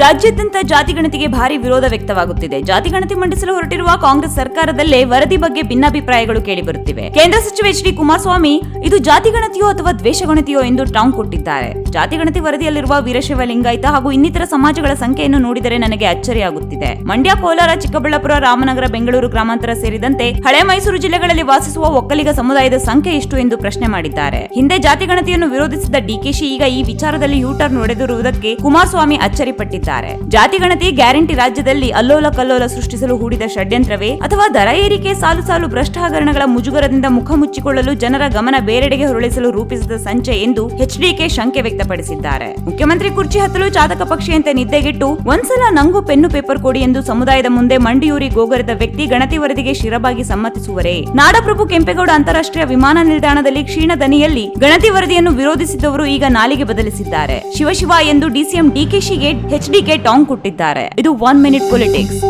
ರಾಜ್ಯಾದ್ಯಂತ ಜಾತಿ ಗಣತಿಗೆ ಭಾರಿ ವಿರೋಧ ವ್ಯಕ್ತವಾಗುತ್ತಿದೆ. ಜಾತಿ ಗಣತಿ ಮಂಡಿಸಲು ಹೊರಟಿರುವ ಕಾಂಗ್ರೆಸ್ ಸರ್ಕಾರದಲ್ಲೇ ವರದಿ ಬಗ್ಗೆ ಭಿನ್ನಾಭಿಪ್ರಾಯಗಳು ಕೇಳಿಬರುತ್ತಿವೆ. ಕೇಂದ್ರ ಸಚಿವ ಎಚ್ ಡಿ ಕುಮಾರಸ್ವಾಮಿ ಇದು ಜಾತಿ ಗಣತಿಯೋ ಅಥವಾ ದ್ವೇಷ ಗಣತಿಯೋ ಎಂದು ಟಾಂಗ್ ಕೊಟ್ಟಿದ್ದಾರೆ. ಜಾತಿ ಗಣತಿ ವರದಿಯಲ್ಲಿರುವ ವೀರಶೈವ, ಲಿಂಗಾಯತ ಹಾಗೂ ಇನ್ನಿತರ ಸಮಾಜಗಳ ಸಂಖ್ಯೆಯನ್ನು ನೋಡಿದರೆ ನನಗೆ ಅಚ್ಚರಿಯಾಗುತ್ತಿದೆ. ಮಂಡ್ಯ, ಕೋಲಾರ, ಚಿಕ್ಕಬಳ್ಳಾಪುರ, ರಾಮನಗರ, ಬೆಂಗಳೂರು ಗ್ರಾಮಾಂತರ ಸೇರಿದಂತೆ ಹಳೆ ಮೈಸೂರು ಜಿಲ್ಲೆಗಳಲ್ಲಿ ವಾಸಿಸುವ ಒಕ್ಕಲಿಗ ಸಮುದಾಯದ ಸಂಖ್ಯೆ ಎಷ್ಟು ಎಂದು ಪ್ರಶ್ನೆ ಮಾಡಿದ್ದಾರೆ. ಹಿಂದೆ ಜಾತಿ ಗಣತಿಯನ್ನು ವಿರೋಧಿಸಿದ ಡಿಕೆಶಿ ಈಗ ಈ ವಿಚಾರದಲ್ಲಿ ಯೂಟರ್ನ್ ಹೊಡೆದಿರುವುದಕ್ಕೆ ಕುಮಾರಸ್ವಾಮಿ ಅಚ್ಚರಿಪಟ್ಟಿದ್ದಾರೆ. ಜಾತಿ ಗಣತಿ ಗ್ಯಾರಂಟಿ ರಾಜ್ಯದಲ್ಲಿ ಅಲ್ಲೋಲ ಕಲ್ಲೋಲ ಸೃಷ್ಟಿಸಲು ಹೂಡಿದ ಷಡ್ಯಂತ್ರವೇ ಅಥವಾ ದರ ಏರಿಕೆ, ಸಾಲು ಸಾಲು ಭ್ರಷ್ಟ ಹಗರಣಗಳ ಮುಜುಗರದಿಂದ ಮುಖ ಮುಚ್ಚಿಕೊಳ್ಳಲು ಜನರ ಗಮನ ಬೇರೆಡೆಗೆ ಹೊರಳಿಸಲು ರೂಪಿಸಿದ ಸಂಚೆ ಎಂದು ಎಚ್ಡಿಕೆ ಶಂಕೆ ವ್ಯಕ್ತಪಡಿಸಿದ್ದಾರೆ. ಮುಖ್ಯಮಂತ್ರಿ ಕುರ್ಚಿ ಹತ್ತಲು ಚಾತಕ ಪಕ್ಷಿಯಂತೆ ನಿದ್ದೆಗೆಟ್ಟು ಒಂದ್ಸಲ ನಂಗೂ ಪೆನ್ನು ಪೇಪರ್ ಕೊಡಿ ಎಂದು ಸಮುದಾಯದ ಮುಂದೆ ಮಂಡಿಯೂರಿ ಗೋಗರೆದ ವ್ಯಕ್ತಿ ಗಣತಿ ವರದಿಗೆ ಶಿರಬಾಗಿ ಸಮ್ಮತಿಸುವರೇ? ನಾಡಪ್ರಭು ಕೆಂಪೇಗೌಡ ಅಂತಾರಾಷ್ಟ್ರೀಯ ವಿಮಾನ ನಿಲ್ದಾಣದಲ್ಲಿ ಕ್ಷೀಣ ದನಿಯಲ್ಲಿ ಗಣತಿ ವರದಿಯನ್ನು ವಿರೋಧಿಸಿದವರು ಈಗ ನಾಲಿಗೆ ಬದಲಿಸಿದ್ದಾರೆ. ಶಿವ ಎಂದು ಡಿಸಿಎಂ ಡಿಕೆಶಿಗೆ ಎಚ್ಡಿಕೆ ಟಾಂಗ್ ಕೊಟ್ಟಿದ್ದಾರೆ. ಇದು 1 ಮಿನಿಟ್ ಪೊಲಿಟಿಕ್ಸ್.